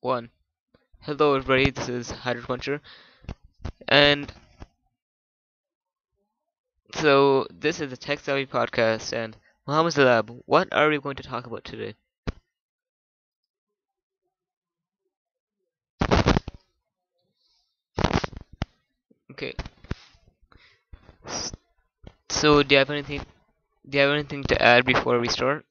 One. Hello everybody, this is Hydropuncher, and so this is the Tech Savvy podcast, and Mohammed's Lab. What are we going to talk about today? Okay, s- so do you have anything to add before we start?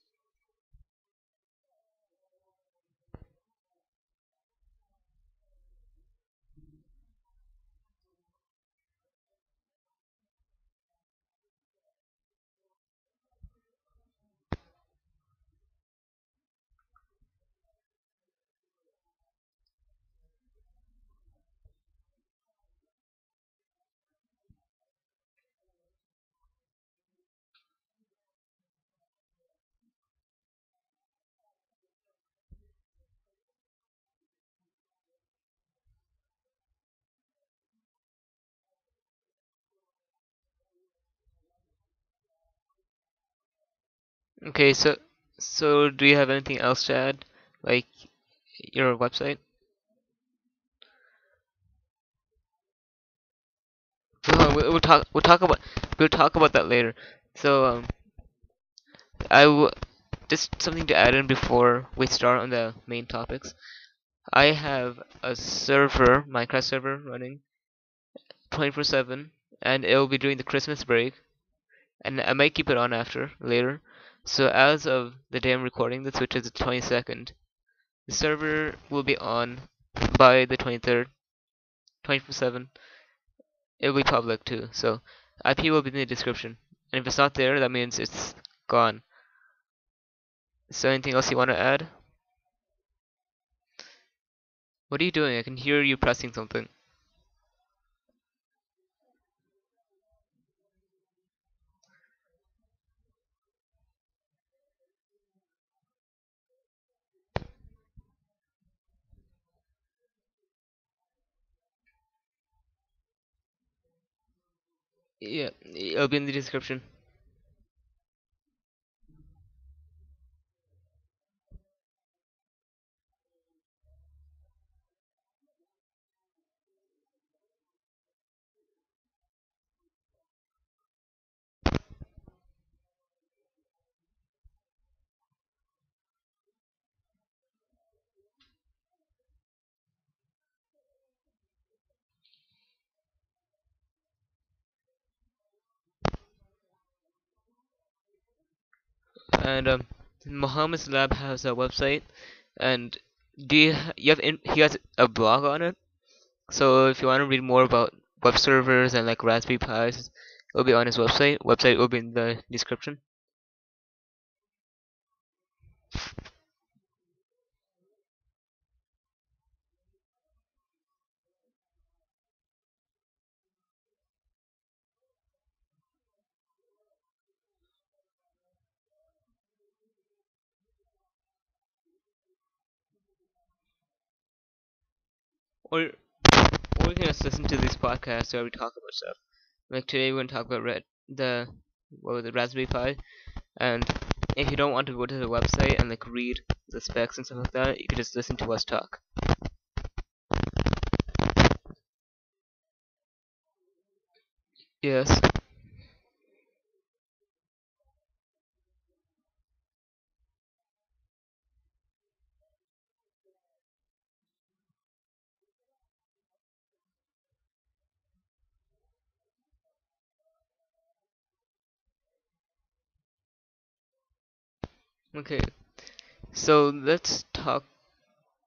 Okay, so do you have anything else to add, like your website? We'll talk about that later. So I w- just something to add in before we start on the main topics. I have a server, Minecraft server, running 24/7, and it'll be during the Christmas break, and I might keep it on after later. So as of the day I'm recording this, which is the 22nd, the server will be on by the 23rd, 24/7. It'll be public too, so IP will be in the description. And if it's not there, that means it's gone. So anything else you want to add? What are you doing? I can hear you pressing something. Yeah, it'll be in the description. And Muhammad's lab has a website, and he has a blog on it. So if you want to read more about web servers and like Raspberry Pis, it'll be on his website. Website will be in the description. Or or you can just listen to this podcast where we talk about stuff. Like today we're gonna talk about the Raspberry Pi, and if you don't want to go to the website and like read the specs and stuff like that, you can just listen to us talk. Yes. Okay. So let's talk.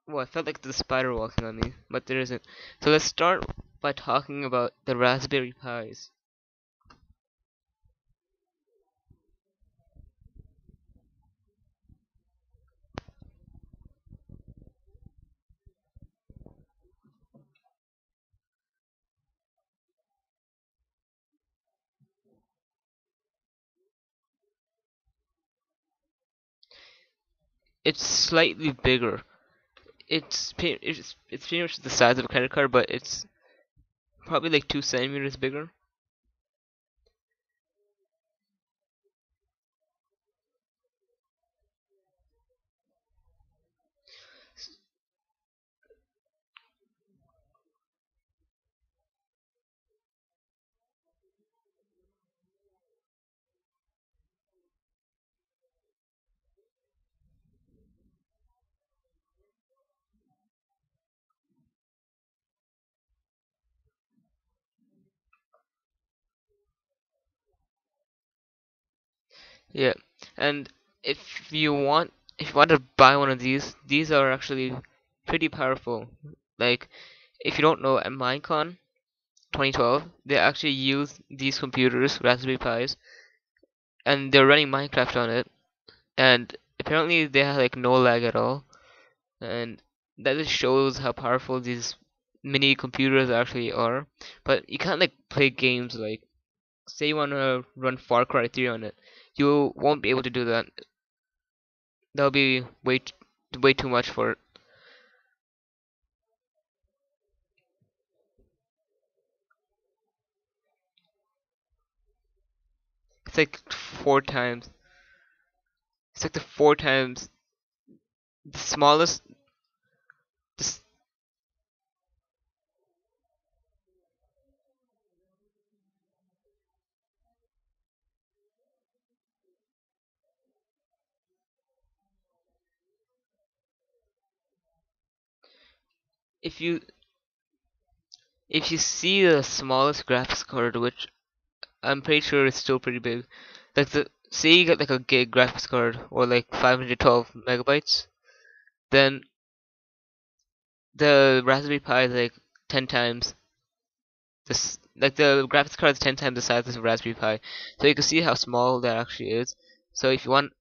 Well, I felt like the spider walking on me, but there isn't. So let's start by talking about the Raspberry Pis. It's slightly bigger. It's pretty much the size of a credit card, but it's probably like 2 centimeters bigger. Yeah, and if you want to buy one of these are actually pretty powerful. Like if you don't know, at Minecon 2012, they actually used these computers, Raspberry Pis, and they're running Minecraft on it, and apparently they have like no lag at all, and that just shows how powerful these mini computers actually are. But you can't like play games like, say you want to run Far Cry 3 on it, you won't be able to do that. That'll be way too much for it. It's like four times. It's like the four times the smallest. This, if you see the smallest graphics card, which I'm pretty sure is still pretty big, like the say you get like a gig graphics card or like 512 megabytes, then the Raspberry Pi is like 10 times this. Like the graphics card is 10 times the size of the Raspberry Pi, so you can see how small that actually is. So if you want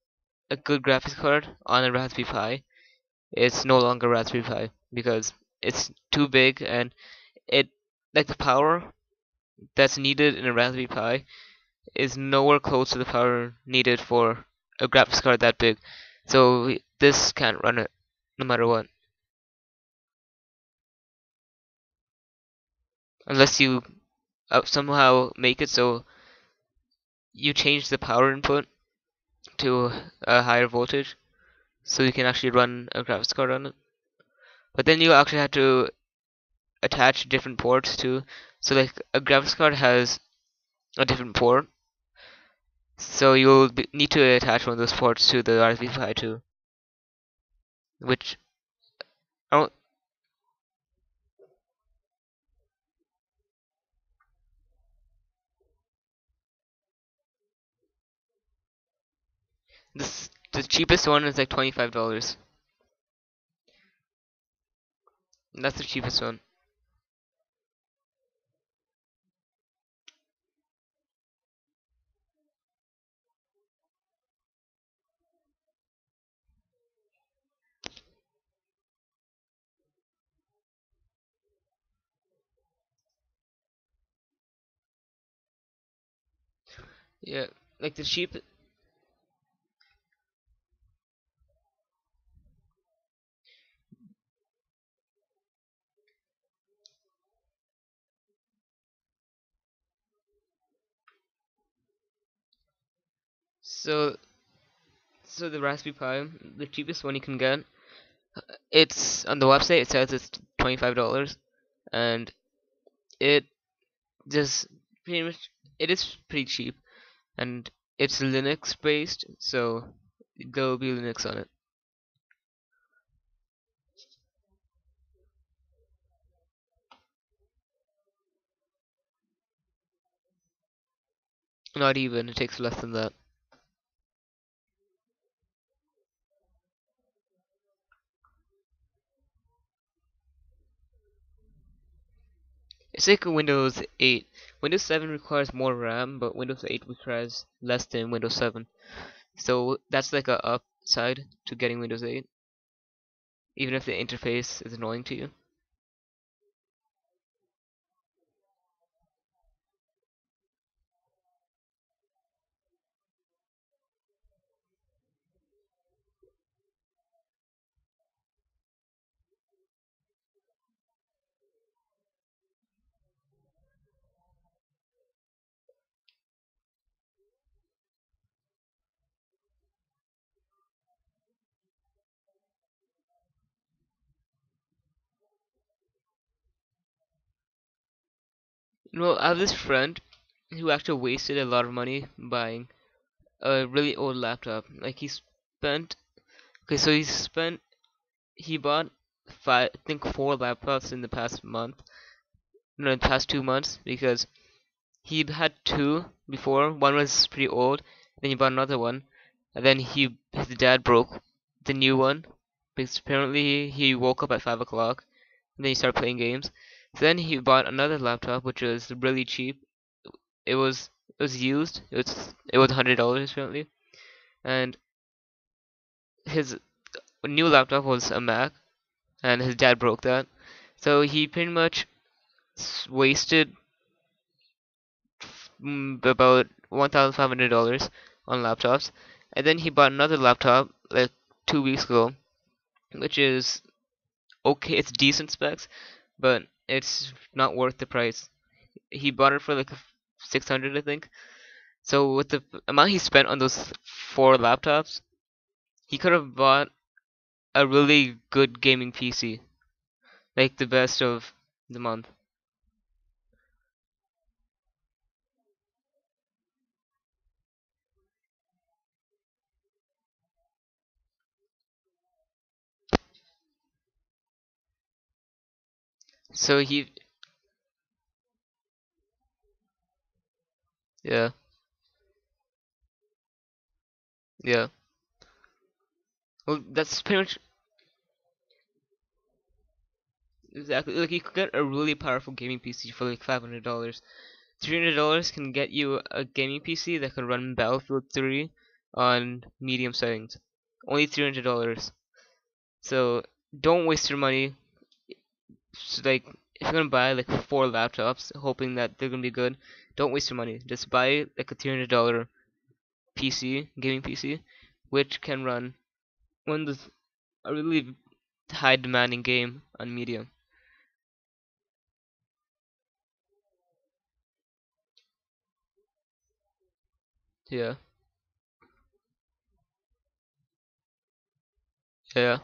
a good graphics card on a Raspberry Pi, it's no longer Raspberry Pi because it's too big, and it like the power that's needed in a Raspberry Pi is nowhere close to the power needed for a graphics card that big. So this can't run it no matter what, unless you somehow make it so you change the power input to a higher voltage, so you can actually run a graphics card on it. But then you actually have to attach different ports too. So like a graphics card has a different port, so need to attach one of those ports to the Raspberry Pi too. Which I don't. The cheapest one is like $25. That's the cheapest one. Yeah, like the cheap. So the Raspberry Pi, the cheapest one you can get, it's on the website. It says it's $25, and it just pretty much it is pretty cheap, and it's Linux based, so there'll be Linux on it. Not even. It takes less than that. It's like a Windows 8. Windows 7 requires more RAM, but Windows 8 requires less than Windows 7. So that's like a upside to getting Windows 8, even if the interface is annoying to you. Well, I have this friend who actually wasted a lot of money buying a really old laptop. Like he bought five, I think four laptops in the past month, no, in the past 2 months, because he had two before. One was pretty old, Then he bought another one, and then his dad broke the new one because apparently he woke up at 5 o'clock, and then he started playing games. So then he bought another laptop, which was really cheap. It was used. It was $100 apparently, and his new laptop was a Mac, and his dad broke that. So he pretty much wasted about $1,500 on laptops, and then he bought another laptop like 2 weeks ago, which is okay. It's decent specs, but it's not worth the price. He bought it for like 600, I think. So with the amount he spent on those four laptops, he could have bought a really good gaming PC, like the best of the month. So yeah, yeah. Well, that's pretty much exactly like you could get a really powerful gaming PC for like $500. $300 can get you a gaming PC that can run Battlefield 3 on medium settings. Only $300. So don't waste your money. Like if you're gonna buy like four laptops, hoping that they're gonna be good, don't waste your money. Just buy like a $300 PC, gaming PC, which can run one of a really high demanding game on medium. Yeah, yeah,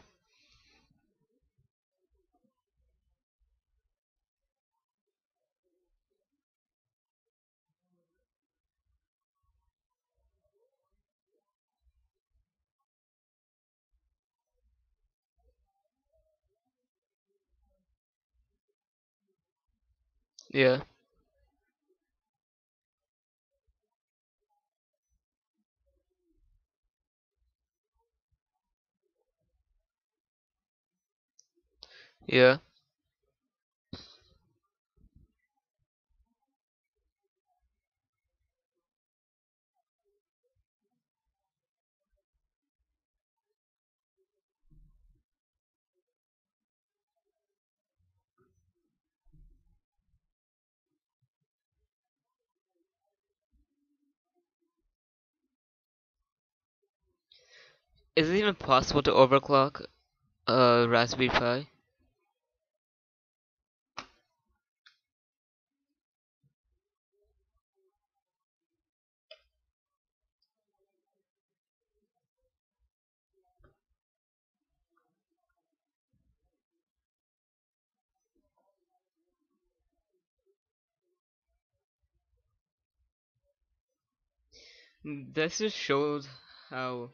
yeah, yeah, Is it even possible to overclock a Raspberry Pi? This just shows how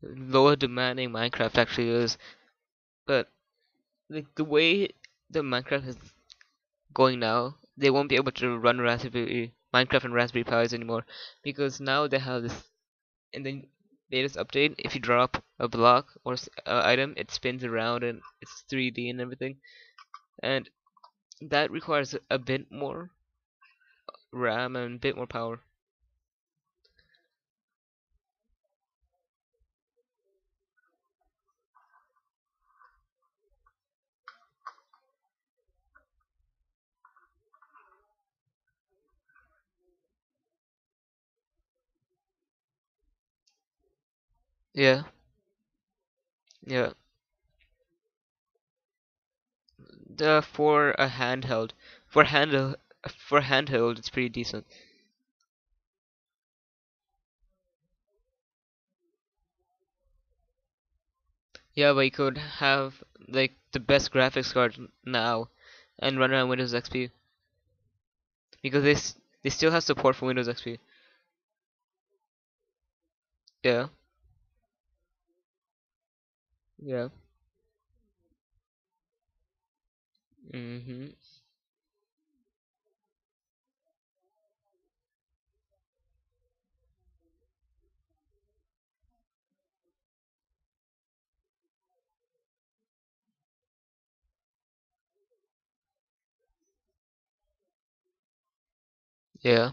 low demanding Minecraft actually is. But like the way the Minecraft is going now, they won't be able to run Raspberry Minecraft and Raspberry Pis anymore because now they have this in the latest update. If you drop a block or item, it spins around and it's 3D and everything, and that requires a bit more RAM and a bit more power. Yeah, yeah. The for a handheld, for handheld, for handheld, it's pretty decent. Yeah, but you could have like the best graphics card now and run around Windows XP because they still have support for Windows XP. Yeah, yeah. Mhm. Yeah.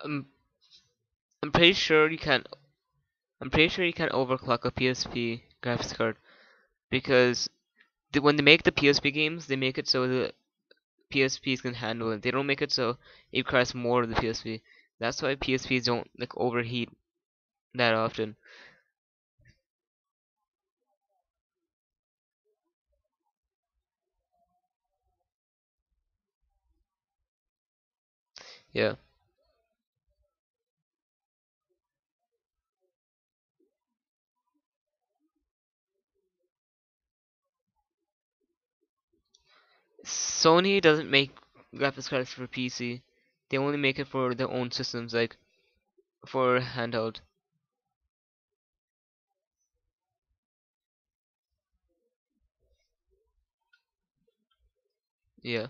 I'm I'm pretty sure you can. I'm pretty sure you can overclock a PSP graphics card because when they make the PSP games, they make it so the PSPs can handle it. They don't make it so it requires more of the PSP. That's why PSPs don't like overheat that often. Yeah. Sony doesn't make graphics cards for PC. They only make it for their own systems, like for handheld. Yeah.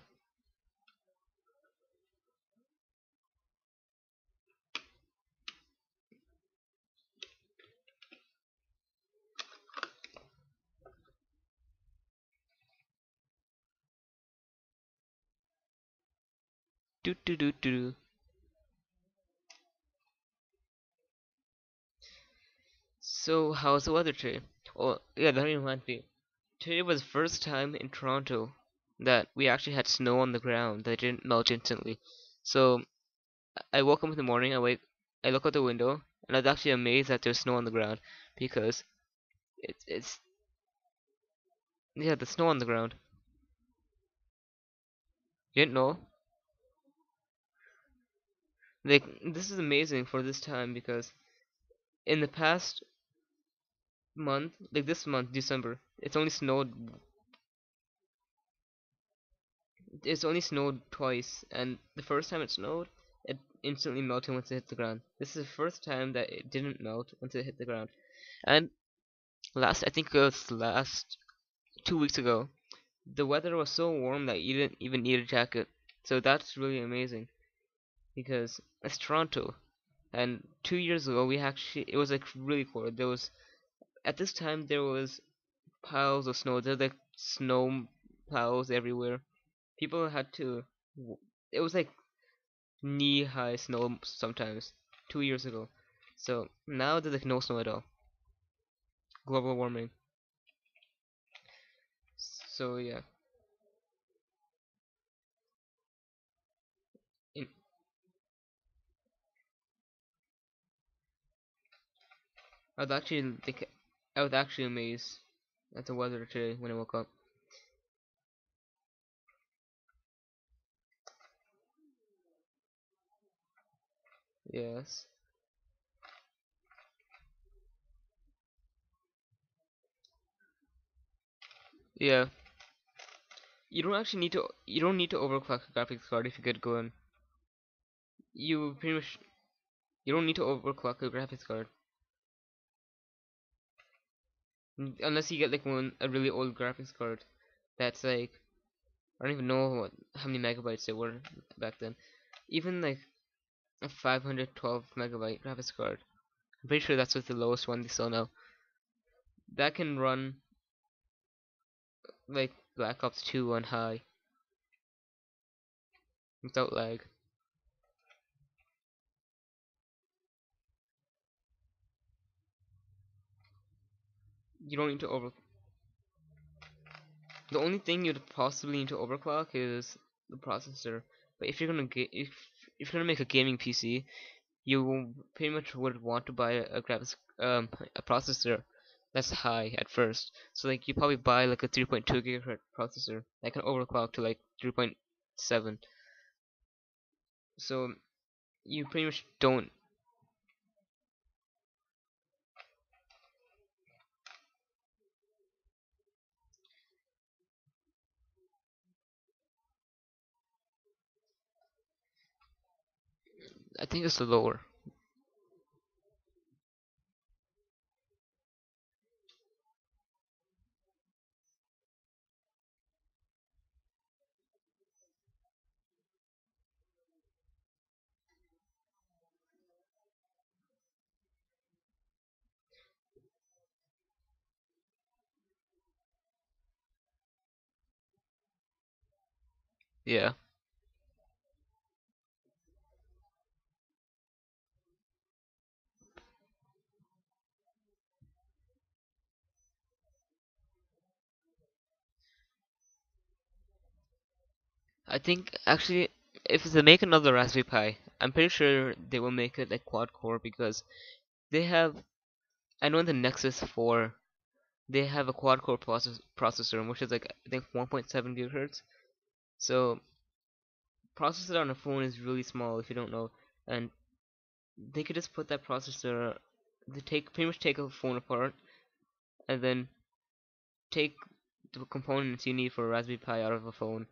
Do do do do. So how's the weather today? Oh yeah, that reminds me. Today was the first time in Toronto that we actually had snow on the ground that didn't melt instantly. So I woke up in the morning, I look out the window, and I was actually amazed that there's snow on the ground because it's yeah, the snow on the ground. You didn't know? Like this is amazing for this time because in the past month, like this month, December, it's only snowed twice, and the first time it snowed, it instantly melted once it hit the ground. This is the first time that it didn't melt once it hit the ground. And I think it was last 2 weeks ago, the weather was so warm that you didn't even need a jacket. So that's really amazing because it's Toronto. And 2 years ago, it was like really cold. At this time, there was piles of snow. There's like snow plows everywhere. People had to, it was like knee high snow sometimes 2 years ago. So now there's like no snow at all. Global warming. So yeah, in, I was actually like, I was actually amazed at the weather today when I woke up. Yes. Yeah. You don't need to overclock a graphics card if you get going. You pretty much you don't need to overclock a graphics card unless you get like a really old graphics card that's like I don't even know how many megabytes they were back then. Even like a 512 megabyte graphics card. I'm pretty sure that's what the lowest one they sell now. That can run like Black Ops 2 on high without lag. You don't need to over. The only thing you'd possibly need to overclock is the processor. But if you're gonna make a gaming PC, you pretty much would want to buy a graphics a processor that's high at first. So like you probably buy like a 3.2 gigahertz processor that can overclock to like 3.7. So you pretty much don't. I think it's lower. Yeah. I think actually, if they make another Raspberry Pi, I'm pretty sure they will make it like quad core because they have. I know in the Nexus 4 they have a quad core processor, which is like I think 1.7 gigahertz. So processor on a phone is really small if you don't know, and they could just put that processor. They take pretty much take a phone apart and then take the components you need for a Raspberry Pi out of a phone.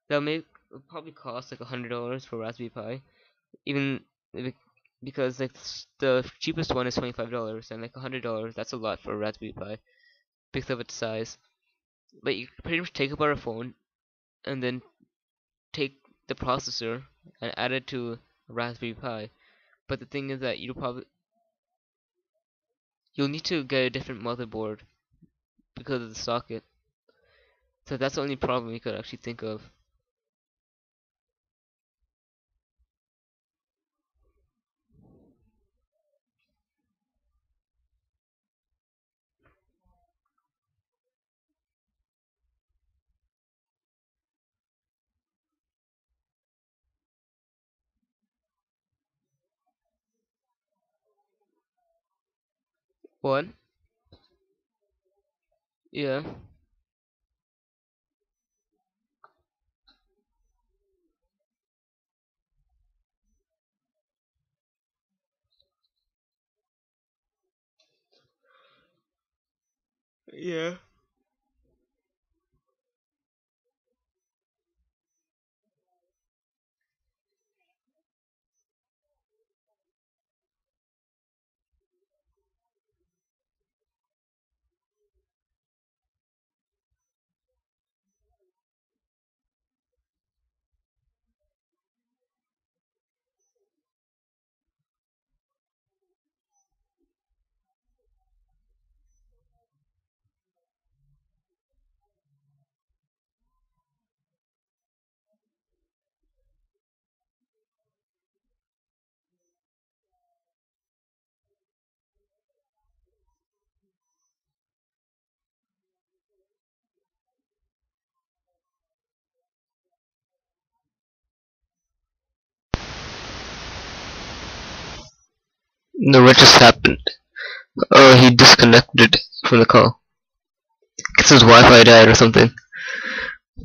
They'll make it'll probably cost like $100 for Raspberry Pi, even because like the cheapest one is $25, and like $100 that's a lot for a Raspberry Pi because of its size. But you pretty much take apart a phone and then take the processor and add it to a Raspberry Pi. But the thing is that you'll need to get a different motherboard because of the socket. So that's the only problem you could actually think of. What? Yeah. Yeah. No, what just happened? Oh, he disconnected from the call. Guess his Wi-Fi died or something.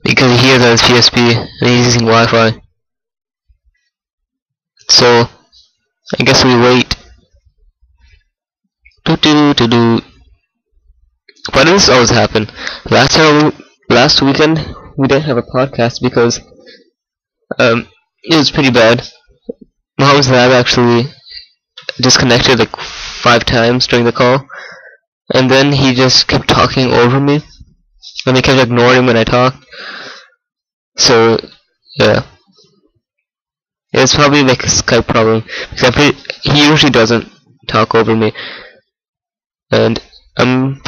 Because he has his PSP and he's using Wi-Fi. So, I guess we wait. Do do do do. Why does this always happen? Last weekend, we didn't have a podcast because, it was pretty bad. Mom's lab actually disconnected like 5 times during the call. And then he just kept talking over me. And he kept ignoring him when I talked. So, yeah. It's probably like a Skype problem. Because he usually doesn't talk over me. And I'm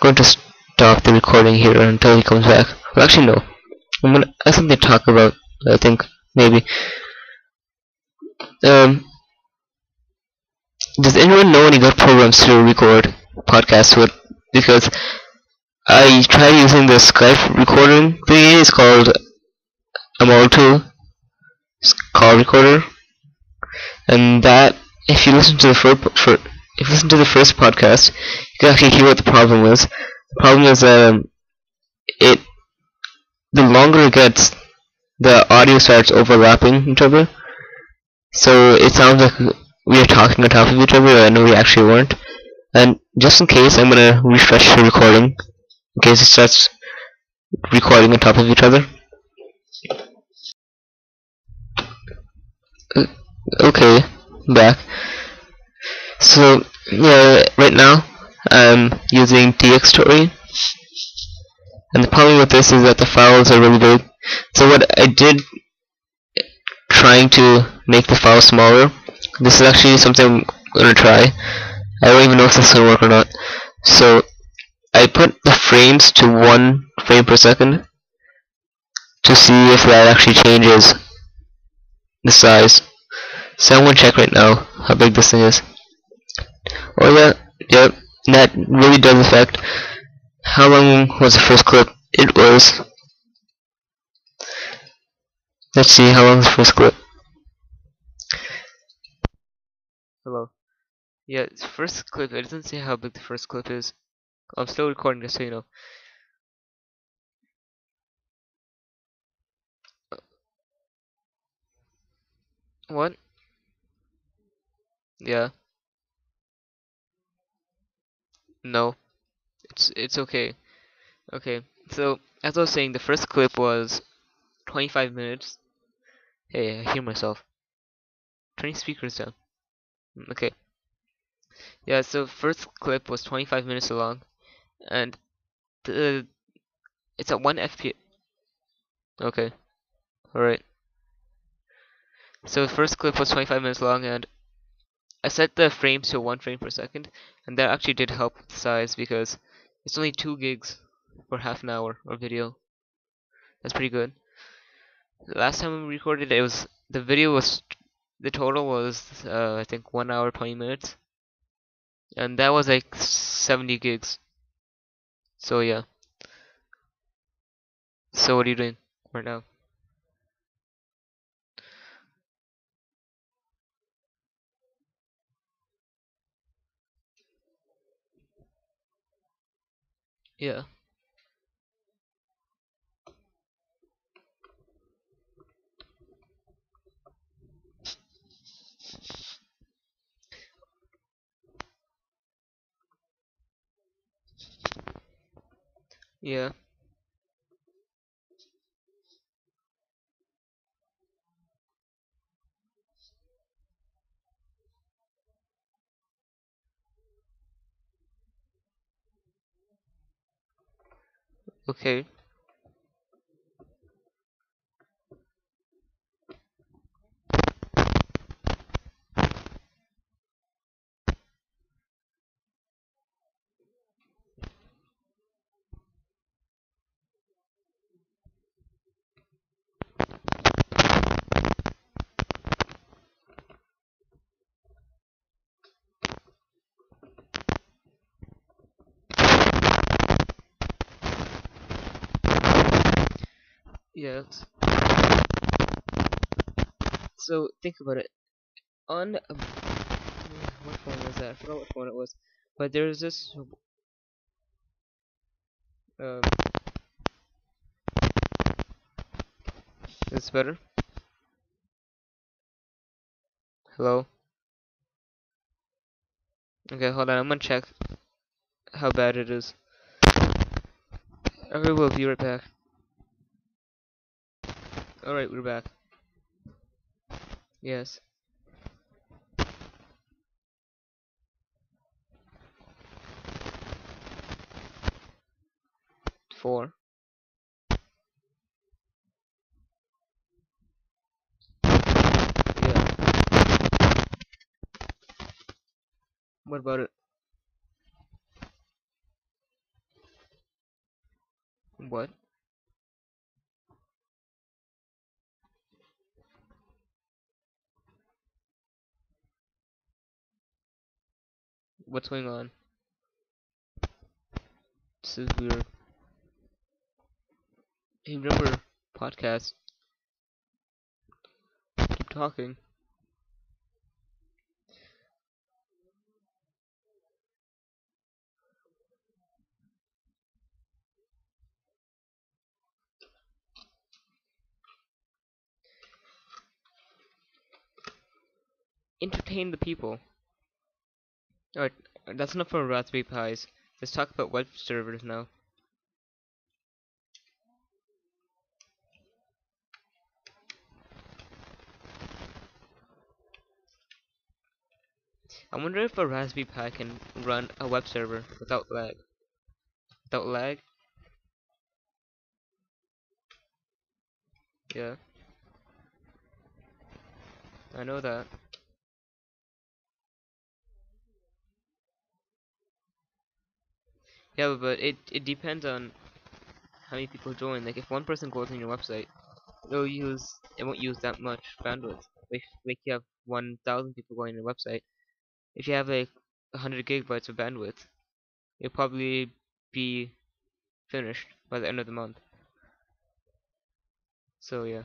going to stop the recording here until he comes back. Well, actually, no. I'm gonna have something to talk about, I think. Maybe. Um, does anyone know any good programs to record podcasts with? Because I tried using the Skype recording thingy. It's called Amol2 call recorder, and that if you listen to the if you listen to the first podcast, you can actually hear what the problem is. The problem is it the longer it gets, the audio starts overlapping each other, so it sounds like we are talking on top of each other, and we actually weren't. And just in case, I'm gonna refresh the recording in case it starts recording on top of each other. Okay, back. So yeah, right now I'm using dxtory, and the problem with this is that the files are really big. So what I did, trying to make the file smaller, this is actually something I'm gonna try. I don't even know if this will work or not. So I put the frames to 1 frame per second, to see if that actually changes the size. So I'm gonna check right now how big this thing is. Oh yeah, yep, that really does affect. How long was the first clip? It was, let's see, how long was the first clip? Hello. Yeah, it's first clip, it doesn't say how big the first clip is. I'm still recording just so you know. What? Yeah. No. It's okay. Okay. So as I was saying, the first clip was 25 minutes. Hey, I hear myself. Turning speakers down. Okay. Yeah, so first clip was 25 minutes long, and the it's at 1 FPS. Okay. Alright. So the first clip was 25 minutes long, and I set the frames to 1 frame per second, and that actually did help with the size because it's only 2 gigs for half an hour of video. That's pretty good. Last time we recorded it was the video was the total was I think 1 hour 20 minutes, and that was like 70 gigs. So yeah. So what are you doing right now? Yeah. Yeah. Okay. Yeah. So think about it. On what phone was that? I forgot what phone it was. But there's this um is better? Hello? Okay, hold on, I'm gonna check how bad it is. Okay, we'll be right back. Alright, we're back. Yes. 4. Yeah. What about it? What? What's going on? This is weird. Hey, remember podcast. Keep talking. Entertain the people. Alright, that's enough for Raspberry Pis. Let's talk about web servers now. I wonder if a Raspberry Pi can run a web server without lag. Without lag? Yeah, I know that. Yeah, but it depends on how many people join. Like if one person goes on your website, it won't use that much bandwidth. Like you have 1,000 people going on your website. If you have like 100 gigabytes of bandwidth, it'll probably be finished by the end of the month. So yeah,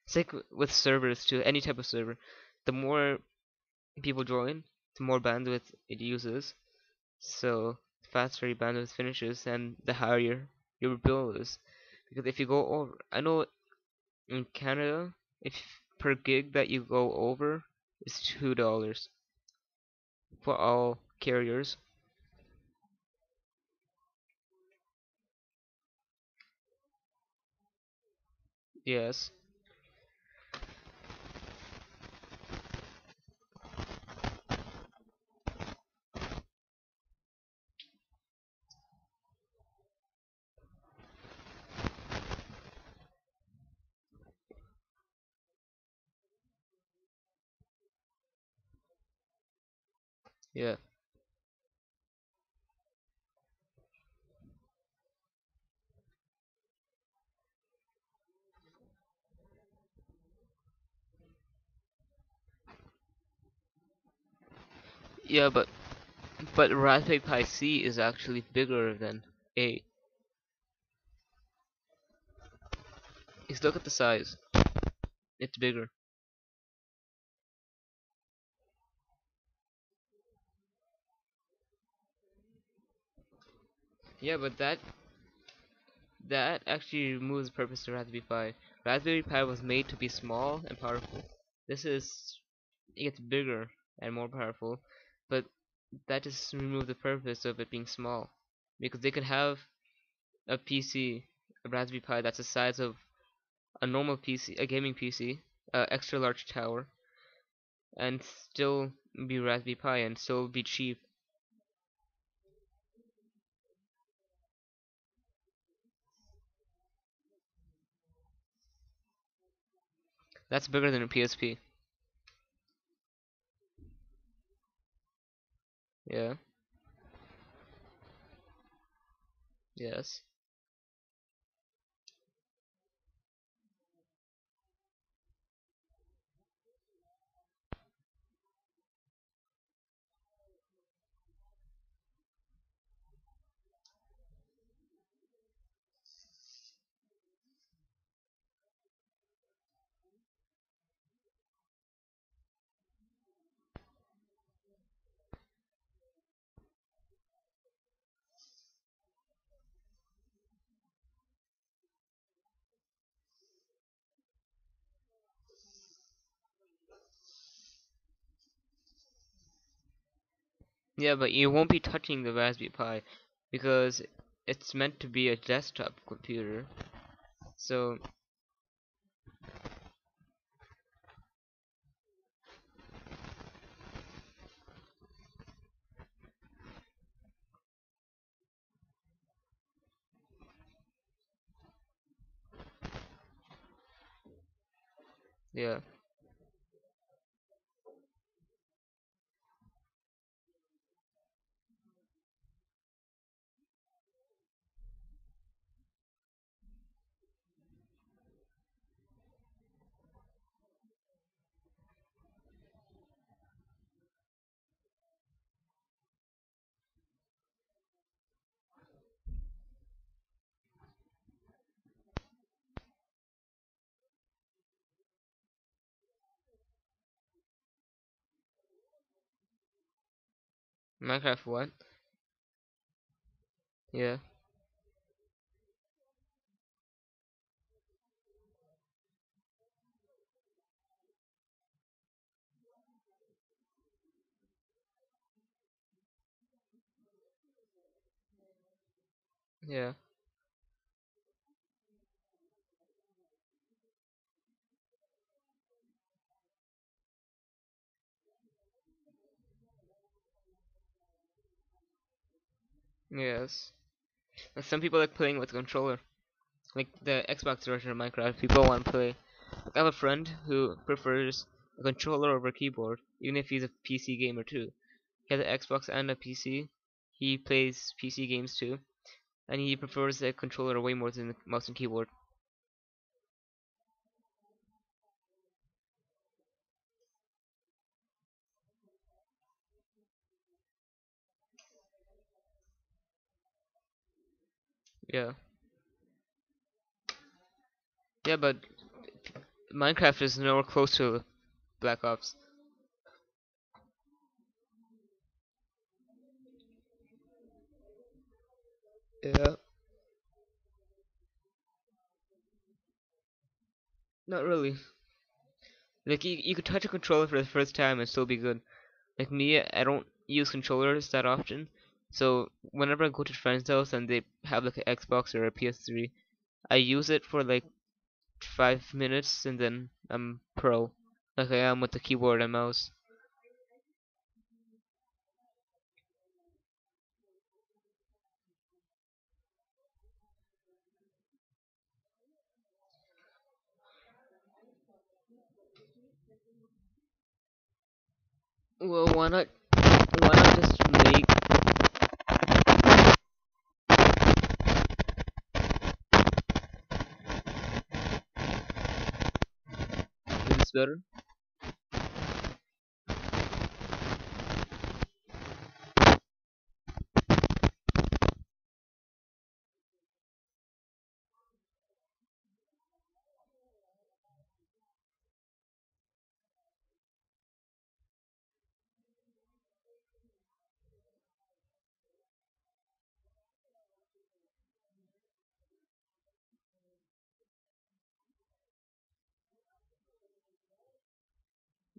it's like with servers too. Any type of server, the more people join, the more bandwidth it uses. So the faster your bandwidth finishes, and the higher your bill is. Because if you go over, I know in Canada, if per gig that you go over is $2 for all carriers. Yes. Yeah. Yeah, but Raspberry Pi C is actually bigger than A. Just look at the size. It's bigger. Yeah, but that actually removes the purpose of Raspberry Pi. Raspberry Pi was made to be small and powerful. This is it gets bigger and more powerful, but that just removes the purpose of it being small. Because they could have a PC, a Raspberry Pi that's the size of a normal PC, a gaming PC, extra large tower, and still be Raspberry Pi and still be cheap. That's bigger than a PSP. Yeah. Yes. Yeah, but you won't be touching the Raspberry Pi because it's meant to be a desktop computer. So, yeah. Minecraft what? Yeah. Yeah. Yes. And some people like playing with a controller. Like the Xbox version of Minecraft, people want to play. Like I have a friend who prefers a controller over a keyboard, even if he's a PC gamer too. He has an Xbox and a PC. He plays PC games too, and he prefers a controller way more than the mouse and keyboard. Yeah, yeah, but Minecraft is nowhere close to Black Ops. Yeah, not really. Like you could touch a controller for the first time and still be good. Like me, I don't use controllers that often, so whenever I go to friends' house and they have like an Xbox or a PS3, I use it for like 5 minutes and then I'm pro, like I am with the keyboard and mouse. Well, why not? Why not just make this better?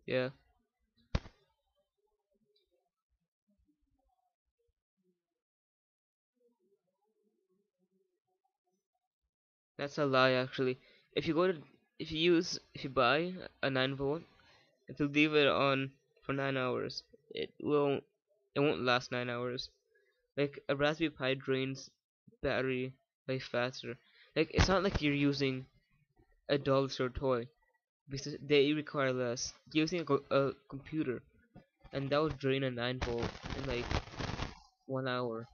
Yeah, that's a lie actually. If you go to, if you buy a 9 volt, if you leave it on for 9 hours, it won't last 9 hours. Like a Raspberry Pi drains battery way faster. Like it's not like you're using a doll store toy because they require less. Using a computer and that would drain a 9 volt in like 1 hour.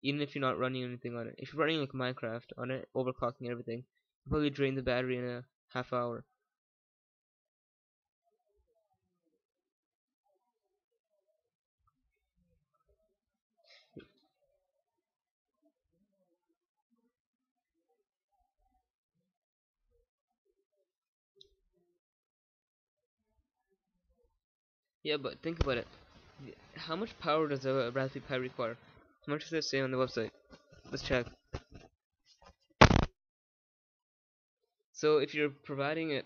Even if you're not running anything on it. If you're running like Minecraft on it, overclocking everything, you probably drain the battery in a half hour. Yeah, but think about it. How much power does a Raspberry Pi require? How much does it say on the website? Let's check. So if you're providing it,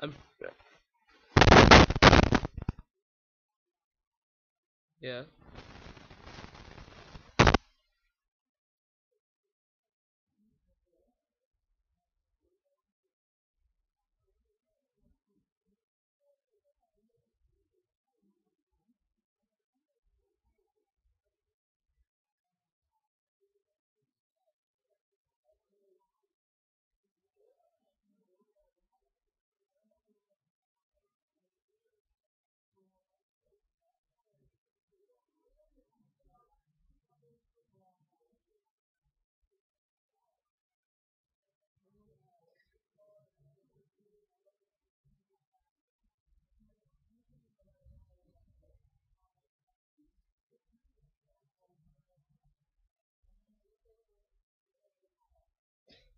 I'm, yeah.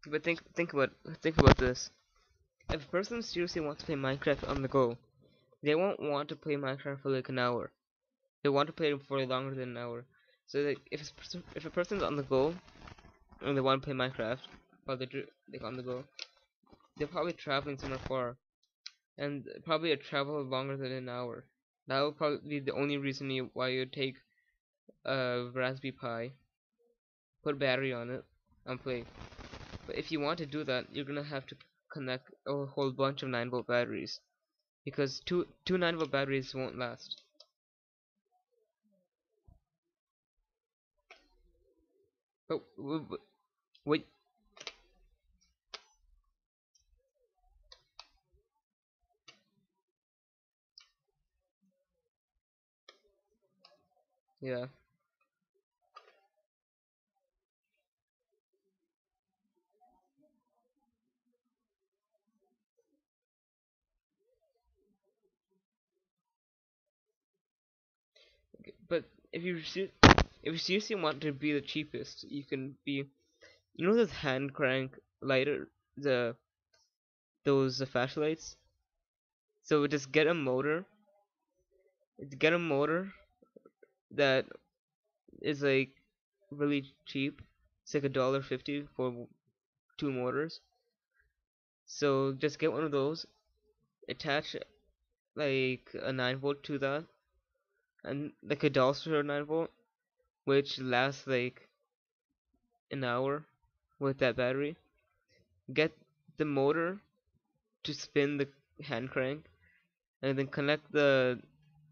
But think about this. If a person seriously wants to play Minecraft on the go, they won't want to play Minecraft for like an hour. They want to play it for longer than an hour. So like, if a person's on the go and they want to play Minecraft while they're like on the go, they're probably traveling somewhere far, and probably a travel longer than an hour. That would probably be the only reason why you'd take a Raspberry Pi, put battery on it, and play. But if you want to do that, you're gonna have to connect a whole bunch of 9 volt batteries because two 9 volt batteries won't last. But wait, yeah. But if you seriously want to be the cheapest, you can be, you know, those hand crank lighter, the those flashlights. So just get a motor that is like really cheap. It's like $1.50 for 2 motors. So just get one of those, attach like a 9 volt to that, and like a dollar store 9 volt, which lasts like an hour with that battery. Get the motor to spin the hand crank, and then connect the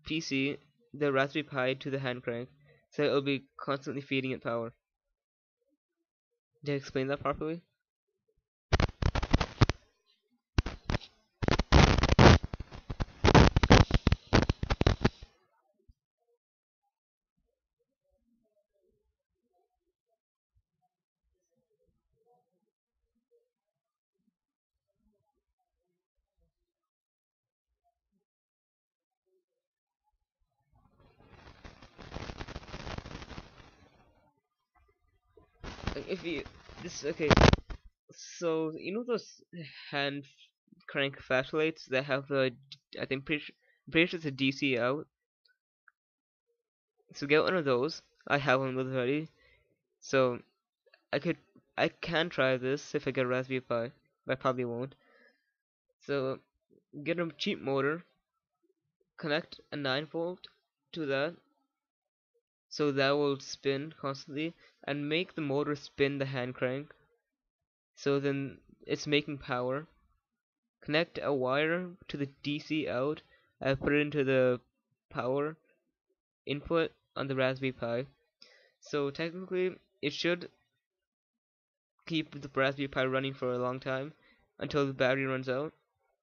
PC, the Raspberry Pi, to the hand crank, so it'll be constantly feeding it power. Did I explain that properly? Like if you this okay, so you know those hand crank flashlights that have a, I think pretty sure it's a DC out. So get one of those. I have one with already. So I could I can try this if I get a Raspberry Pi, but I probably won't. So get a cheap motor, connect a 9 volt to that, so that will spin constantly and make the motor spin the hand crank. So then it's making power. Connect a wire to the DC out and put it into the power input on the Raspberry Pi. So technically, it should keep the Raspberry Pi running for a long time until the battery runs out,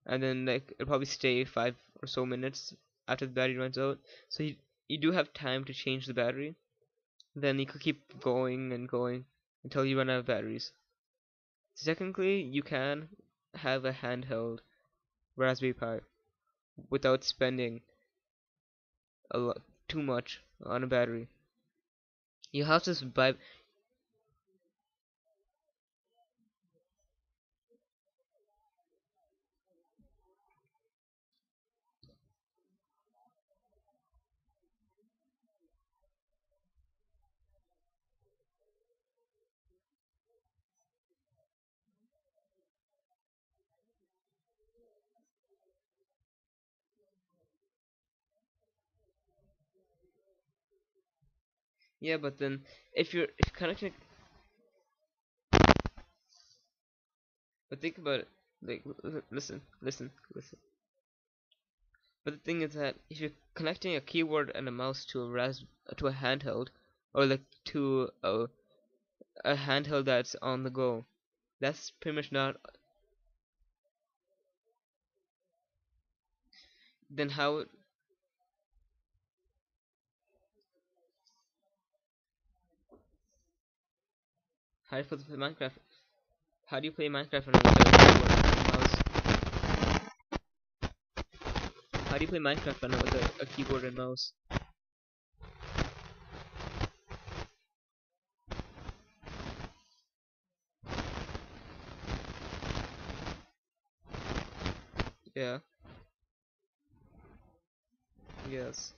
and then like it'll probably stay 5 or so minutes after the battery runs out. So you do have time to change the battery. Then you could keep going and going until you run out of batteries. So technically, you can have a handheld Raspberry Pi without spending a lot too much on a battery. You have to buy. Yeah, but then if you're connecting, but think about it. Like listen. But the thing is that if you're connecting a keyboard and a mouse to to a handheld, or like to a handheld that's on the go, that's pretty much not. Then how do you play Minecraft? How do you play Minecraft on a keyboard and mouse? How do you play Minecraft on with a keyboard and mouse? Yeah. Yes.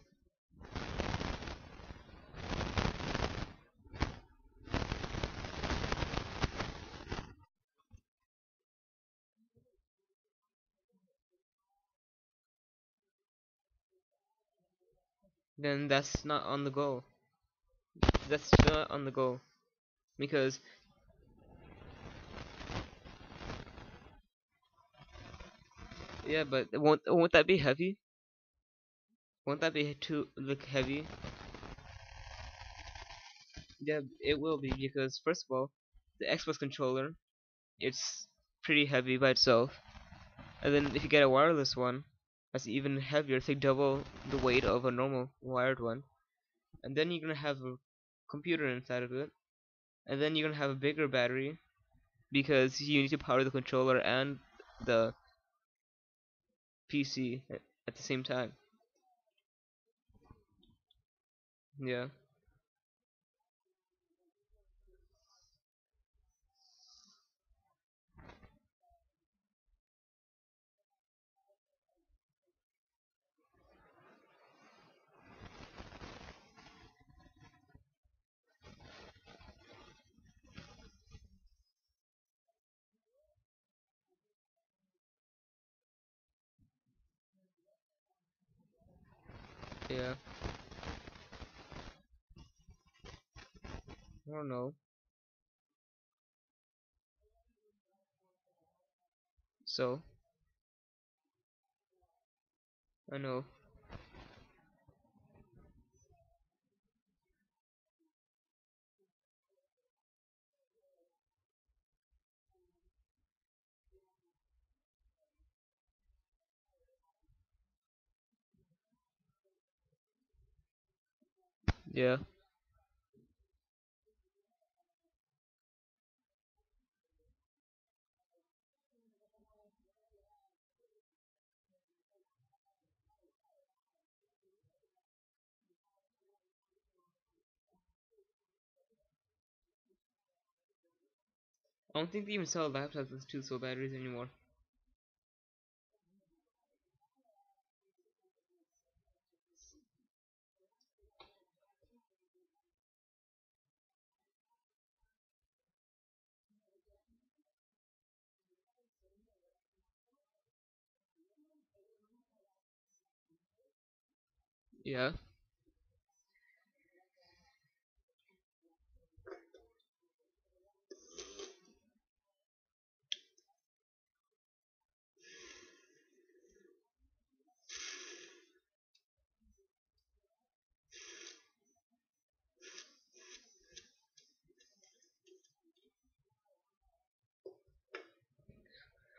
Then that's not on the go. That's not on the go. because yeah, but won't that be heavy? Won't that be too like heavy? Yeah, it will be because first of all, the Xbox controller it's pretty heavy by itself, and then if you get a wireless one, that's even heavier. It's like double the weight of a normal wired one, and then you're gonna have a computer inside of it, and then you're gonna have a bigger battery because you need to power the controller and the PC at the same time. Yeah, yeah. I don't know. So I know. Yeah. I don't think they even sell laptops with two cell batteries anymore. Yeah.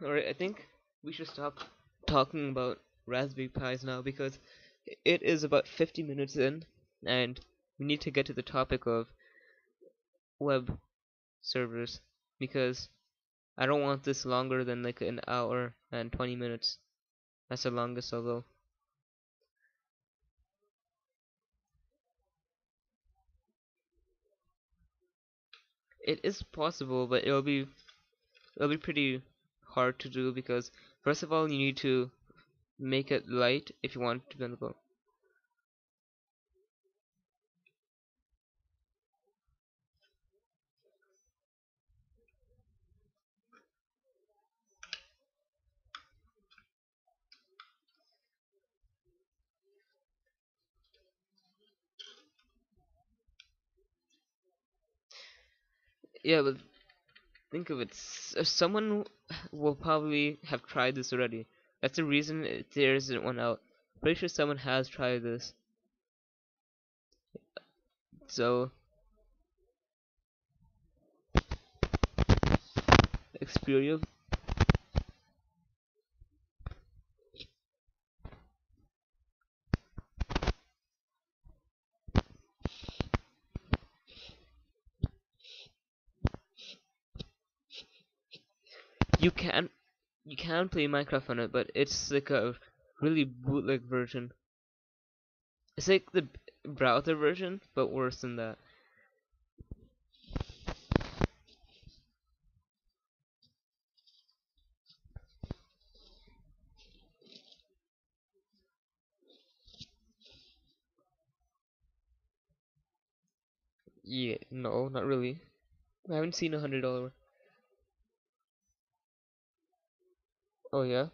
Alright, I think we should stop talking about Raspberry Pis now because it is about 50 minutes in and we need to get to the topic of web servers because I don't want this longer than like an hour and 20 minutes. That's the longest I'll go. It is possible, but it'll be pretty hard to do because first of all you need to make it light if you want it to be on the go. Yeah, but think of it. Someone will probably have tried this already. That's the reason there isn't one out. Pretty sure someone has tried this. So, Xperia, you can you can play Minecraft on it, but it's like a really bootleg version. It's like the browser version, but worse than that. Yeah, no, not really. I haven't seen $100. Oh yeah.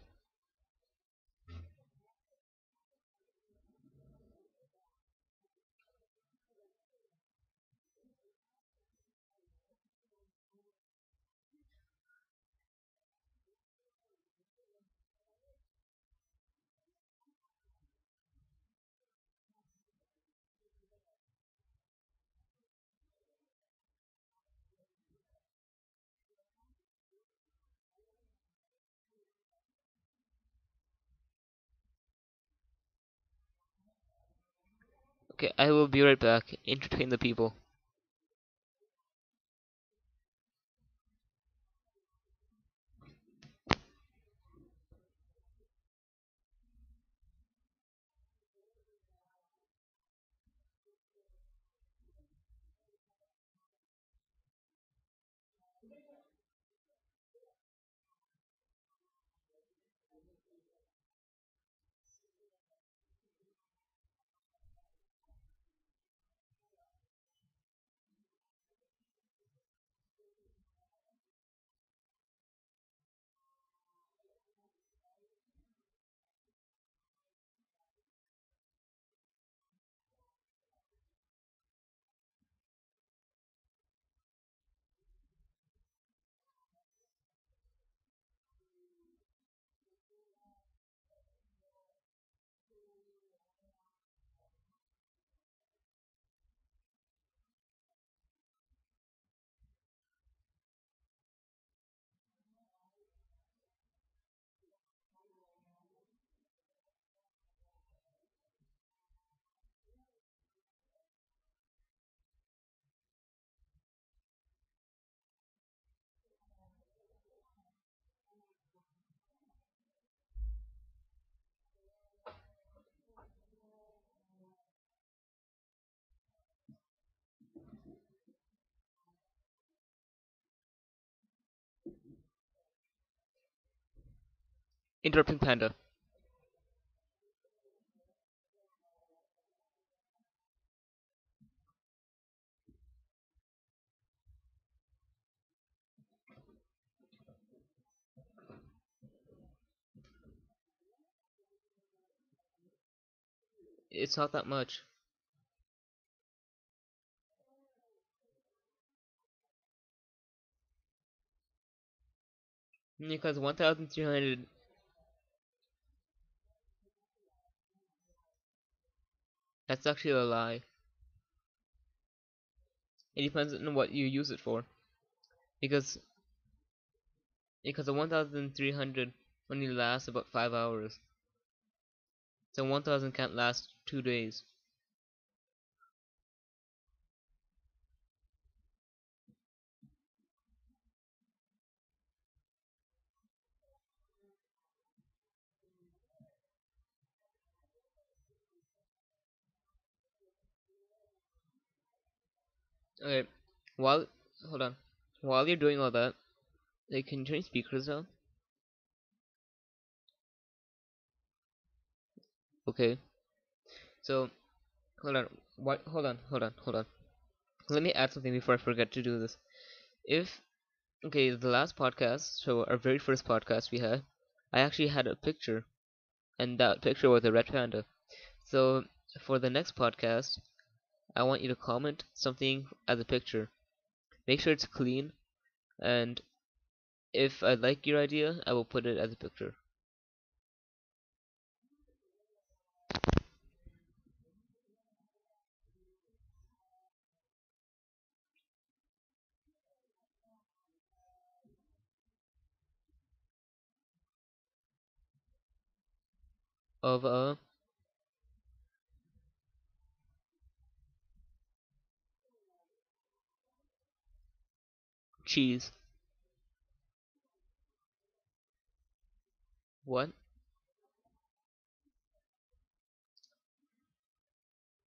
Okay, I will be right back. Entertain the people. Interrupting Panda. It's not that much. Because 1,300, that's actually a lie. It depends on what you use it for. Because the 1,300 only lasts about 5 hours. So 1,000 can't last 2 days. Okay, while hold on. While you're doing all that, can you turn your speakers down? Okay. So hold on. What? Hold on. Let me add something before I forget to do this. If Okay, the last podcast, so our very first podcast we had, I actually had a picture, and that picture was a red panda. So for the next podcast, I want you to comment something as a picture. Make sure it's clean, and if I like your idea, I will put it as a picture of cheese. What?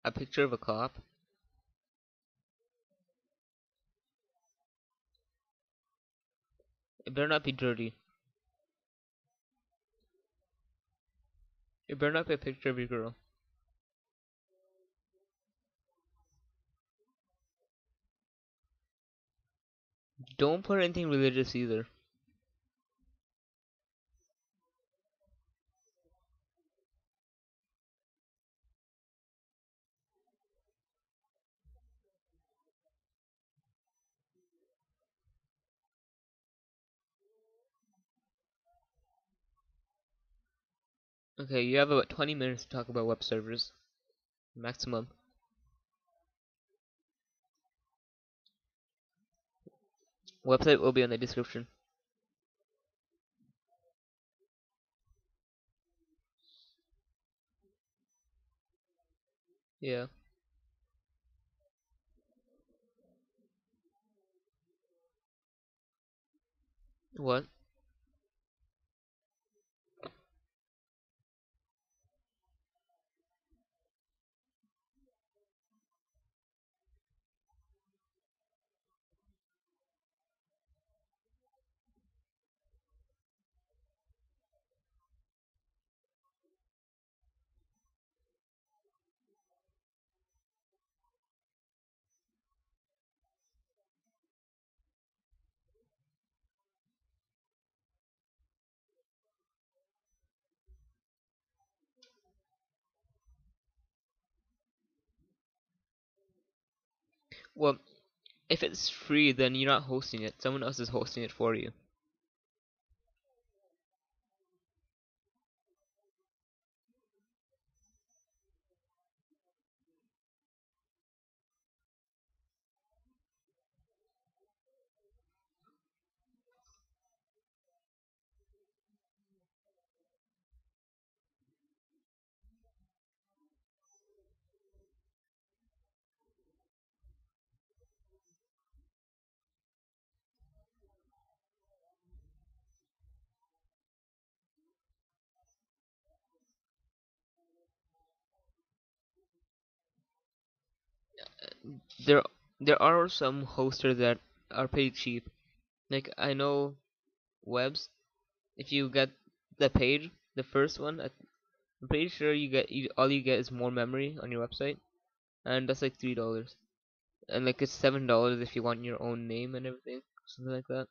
A picture of a cop? It better not be dirty. It better not be a picture of your girl. Don't put anything religious either. Okay, you have about 20 minutes to talk about web servers. Maximum. Website will be on the description. Yeah. What? Well, if it's free, then you're not hosting it. Someone else is hosting it for you. There, there are some hosters that are pretty cheap. Like I know webs. If you get the page, the first one, I'm pretty sure all you get is more memory on your website, and that's like $3. And like it's $7 if you want your own name and everything, something like that,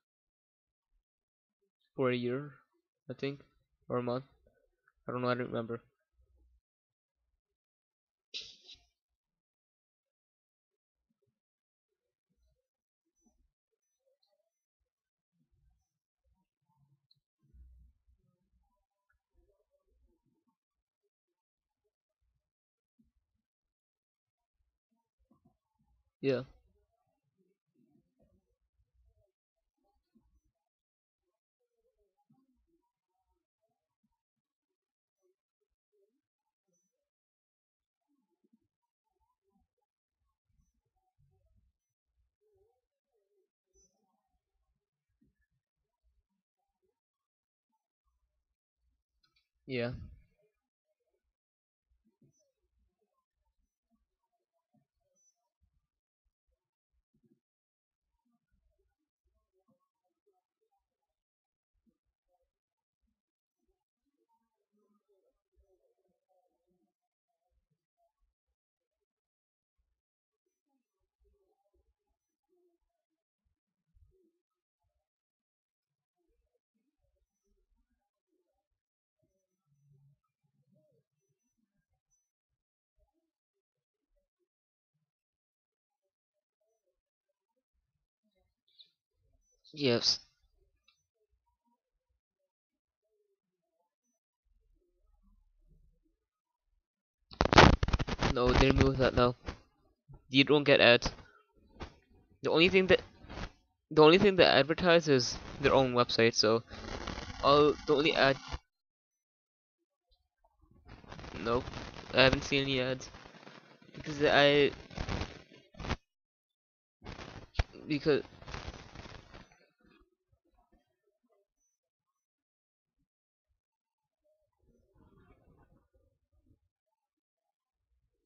for a year, I think, or a month. I don't know. I don't remember. Yeah. Yeah. Yes. No, they removed that now. You don't get ads. The only thing that the only thing they advertise is their own website. So all the only ad. Nope. I haven't seen any ads because I because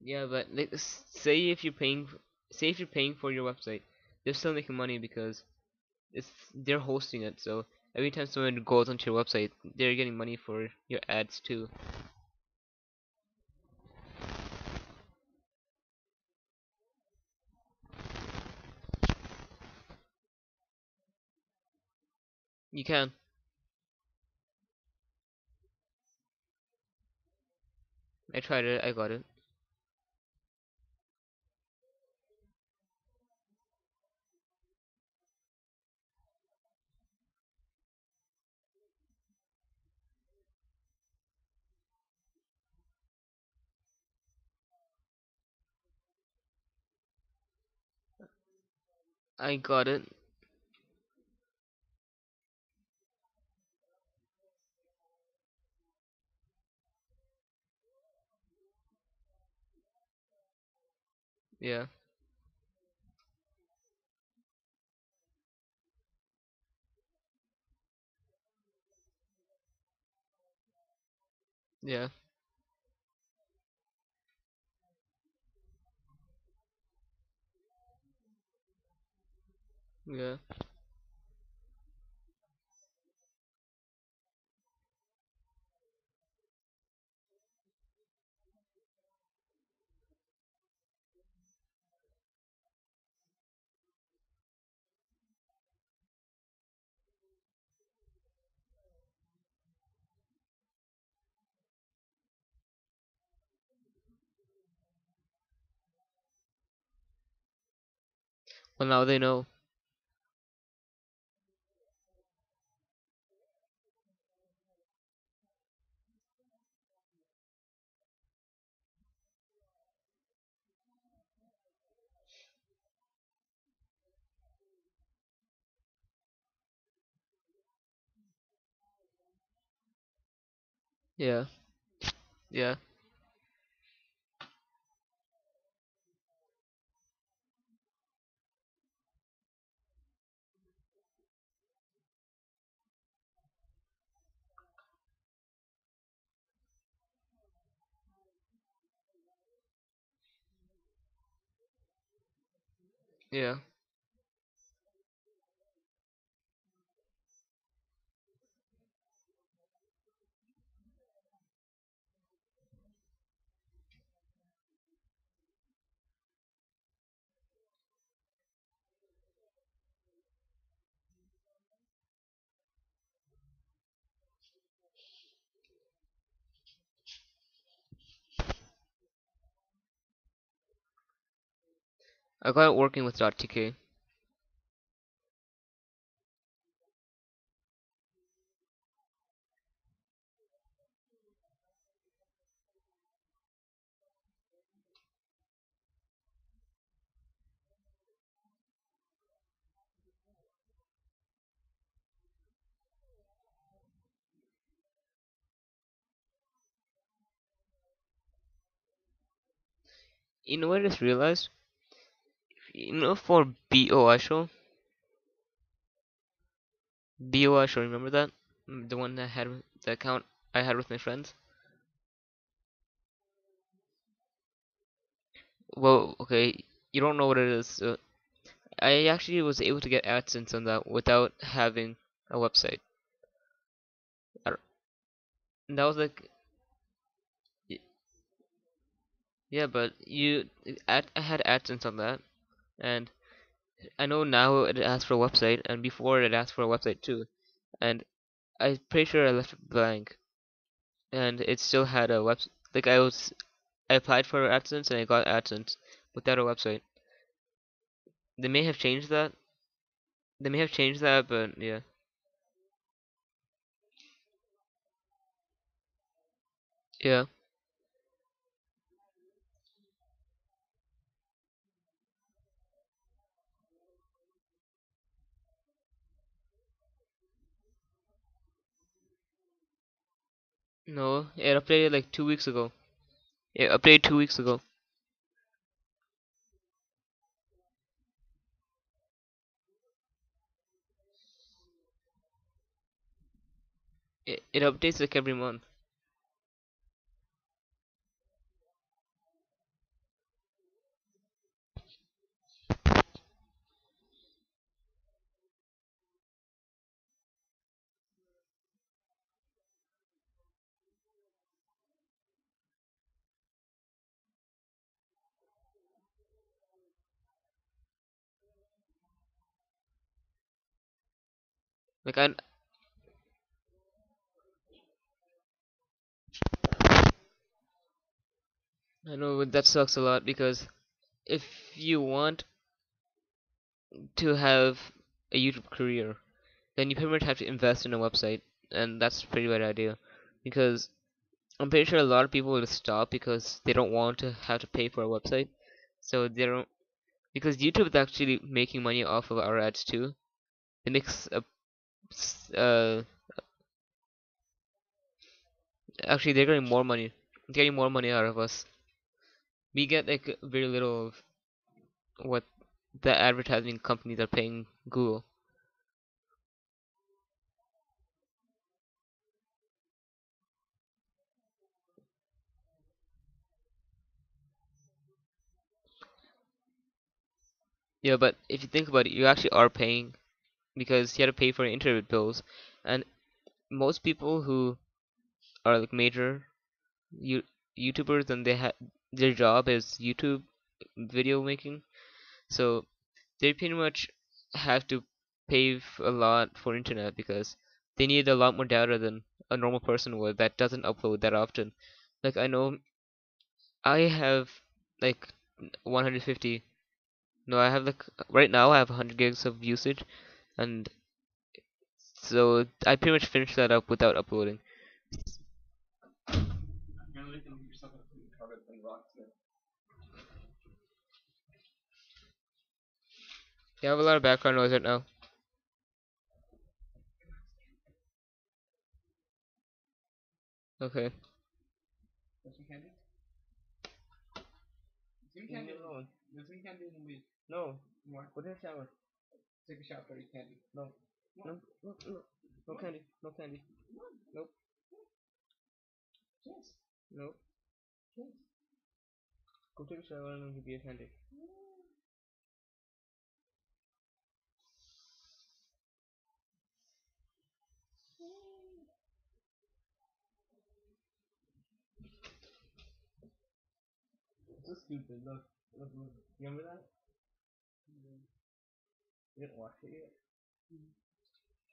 yeah, but like say if you're paying for your website, they're still making money because they're hosting it. So every time someone goes onto your website, they're getting money for your ads too. You can. I tried it. I got it. I got it. Yeah. Yeah. Yeah. Well, now they know. Yeah. Yeah. Yeah. I got it working with .tk. You know what I just realized? You know, for BOI show, BOI show, remember that? The one I had, the account I had with my friends. Well, okay, you don't know what it is. I actually was able to get AdSense on that without having a website. I don't- And that was like, y- yeah, but I had AdSense on that, and I know now it asks for a website, and before it asked for a website too, and I'm pretty sure I left it blank, and it still had a website. Like I applied for AdSense and I got AdSense without a website. They may have changed that. They may have changed that, but yeah. Yeah. No, it updated like 2 weeks ago. It updated 2 weeks ago. It updates like every month. Like I know that sucks a lot because if you want to have a YouTube career, then you pretty much have to invest in a website, and that's a pretty bad idea because I'm pretty sure a lot of people will stop because they don't want to have to pay for a website. So they don't, because YouTube is actually making money off of our ads too. It makes a actually they're getting more money out of us. We get like very little of what the advertising companies are paying Google. Yeah, but if you think about it, you actually are paying because you had to pay for internet bills, and most people who are like major you YouTubers and their job is YouTube video making, so they pretty much have to pay a lot for internet because they need a lot more data than a normal person would that doesn't upload that often. Like I know I have like 150. No, I have like right now I have 100 gigs of usage, and so I pretty much finished that up without uploading. You have a lot of background noise right now. Okay. No. Go take a shower. Take a shower for your candy. No. No. No. No. No candy. No candy. Nope. Nope. Go take a shower and I'll give you a candy. So stupid. Look. Look. Look. Remember that? You didn't wash it yet.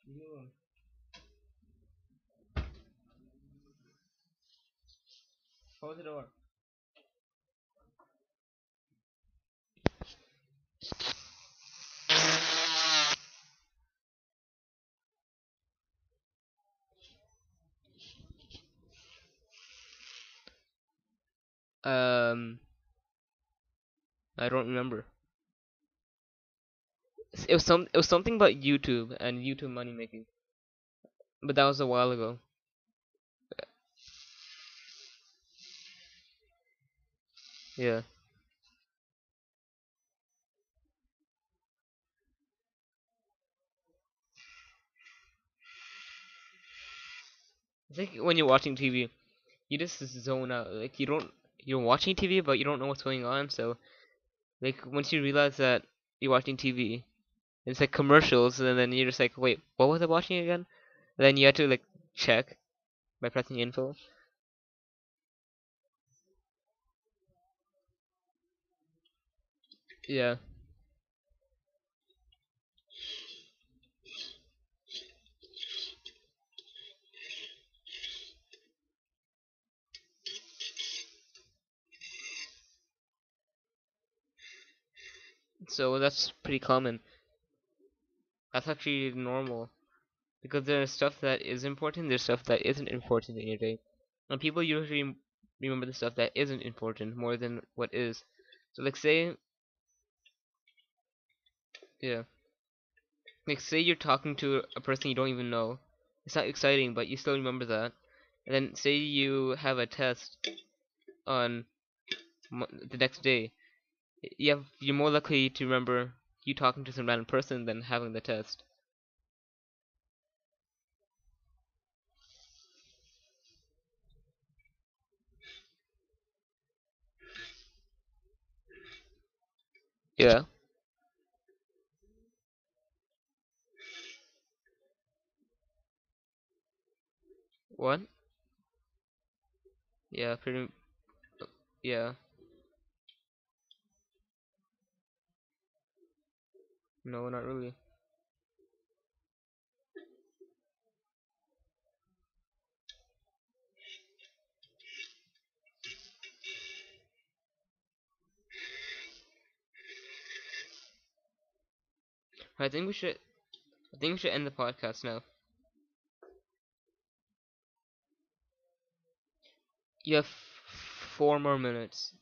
You close the door. Um, I don't remember. It was something about YouTube and YouTube money making, but that was a while ago. Yeah. I think when you're watching TV, you just zone out. Like you're watching TV, but you don't know what's going on. So like once you realize that you're watching TV, it's like commercials, and then you're just like, wait, what was I watching again? And then you have to like check by pressing info. Yeah. So that's pretty common. That's actually normal because there's stuff that is important, there's stuff that isn't important in your day, and people usually remember the stuff that isn't important more than what is. So like yeah, like say you're talking to a person you don't even know. It's not exciting, but you still remember that. And then say you have a test on the next day. You're more likely to remember you talking to some random person than having the test. Yeah. What? Yeah, pretty. Yeah. No, not really. I think we should. I think we should end the podcast now. You have 4 more minutes.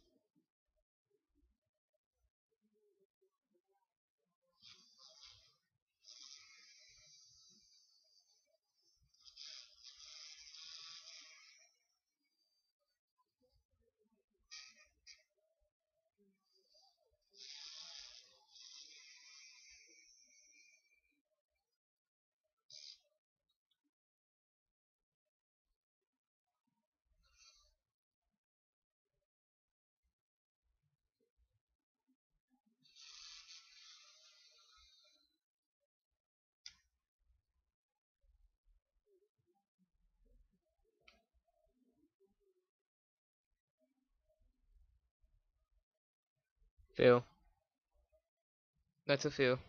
Fail. That's a fail.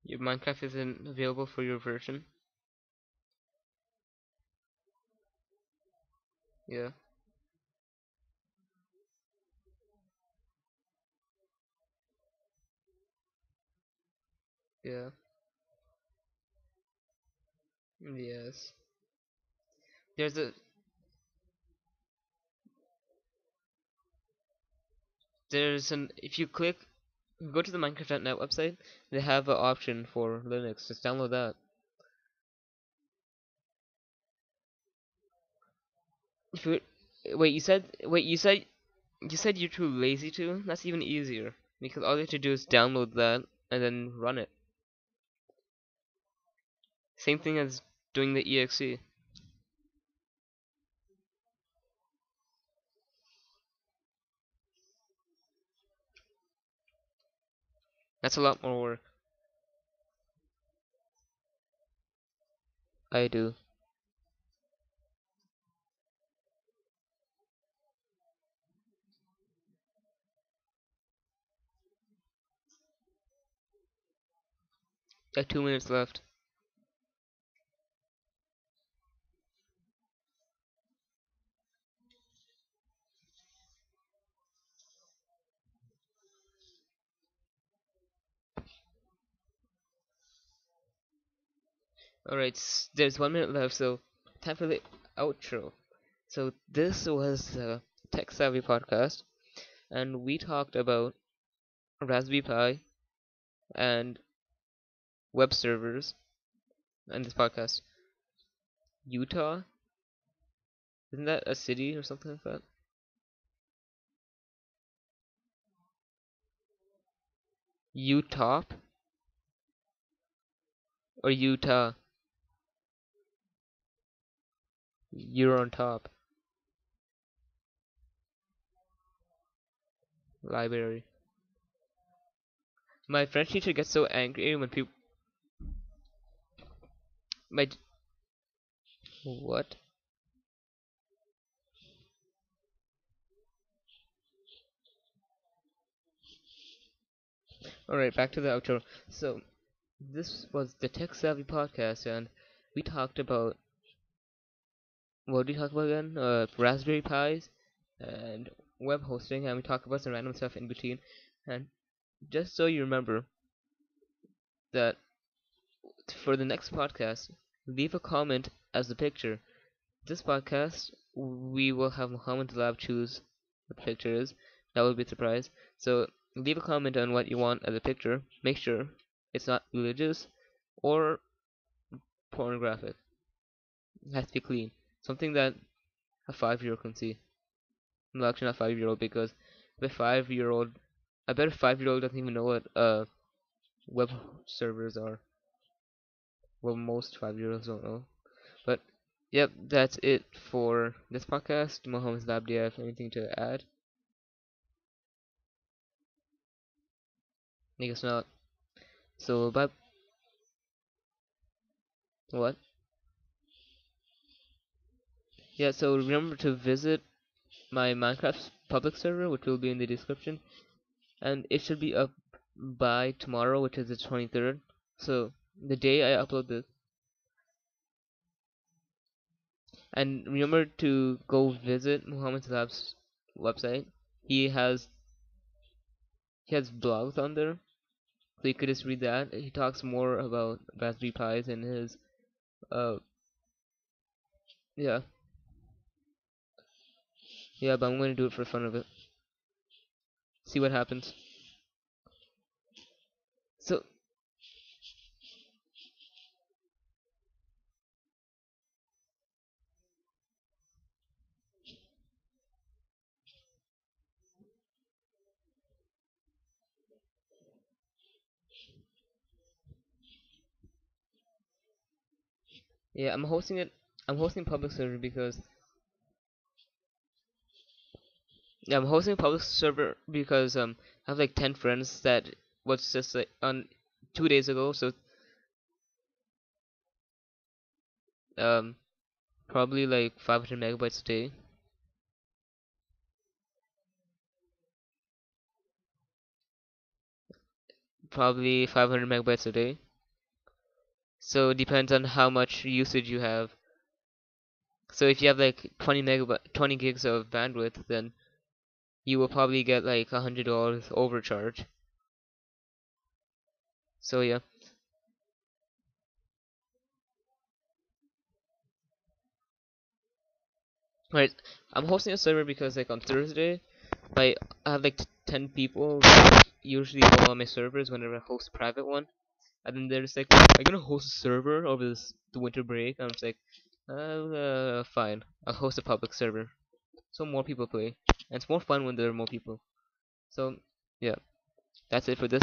Your Minecraft isn't available for your version. Yeah. Yeah. Yes. There's a there's an if you click go to the Minecraft.net website, they have an option for Linux. Just download that. If you wait, you said you're too lazy to. That's even easier because all you have to do is download that and then run it. Same thing as doing the exe. That's a lot more work. I do. Got 2 minutes left. Alright, there's 1 minute left, so time for the outro. So this was the Tech Savvy podcast, and we talked about Raspberry Pi and web servers in this podcast. Utah? Isn't that a city or something like that? Utah or Utah? You're on top. Library. My French teacher gets so angry when people. My. What? Alright, back to the outro. So, this was the Tech Savvy podcast, and we talked about. What did we talk about again? Raspberry Pis and web hosting, and we talked about some random stuff in between. And just so you remember that for the next podcast, leave a comment as the picture. This podcast, we will have Muhammad Lab choose what the picture is. That would be a surprise. So leave a comment on what you want as a picture. Make sure it's not religious or pornographic. It has to be clean. Something that a 5-year-old can see. No, actually not 5-year-old because the 5-year-old, I bet a 5-year-old doesn't even know what web servers are. Well, most 5-year-olds don't know. But yep, that's it for this podcast. Mohammed Lab, do you have anything to add? I guess not. So bye. What? Yeah. So remember to visit my Minecraft public server, which will be in the description, and it should be up by tomorrow, which is the 23rd. So the day I upload this, and remember to go visit Muhammad Lab's website. He has he has blogs on there, so you could just read that. He talks more about Raspberry Pis and his uh yeah yeah. But I'm going to do it for the fun of it. See what happens. So yeah, I'm hosting it. I'm hosting public server because yeah, I'm hosting a public server because I have like 10 friends that was just like on 2 days ago. So um probably like 500 megabytes a day. probably 500 megabytes a day. So it depends on how much usage you have. So if you have like 20 gigs of bandwidth, then you will probably get like $100 overcharge. So yeah. Right, I'm hosting a server because like on Thursday, I have like 10 people that usually go on my servers whenever I host a private one. And then they're just like, "Are you gonna host a server over the winter break?" And I'm just like, fine. I'll host a public server so more people play, and it's more fun when there are more people. So yeah, that's it for this.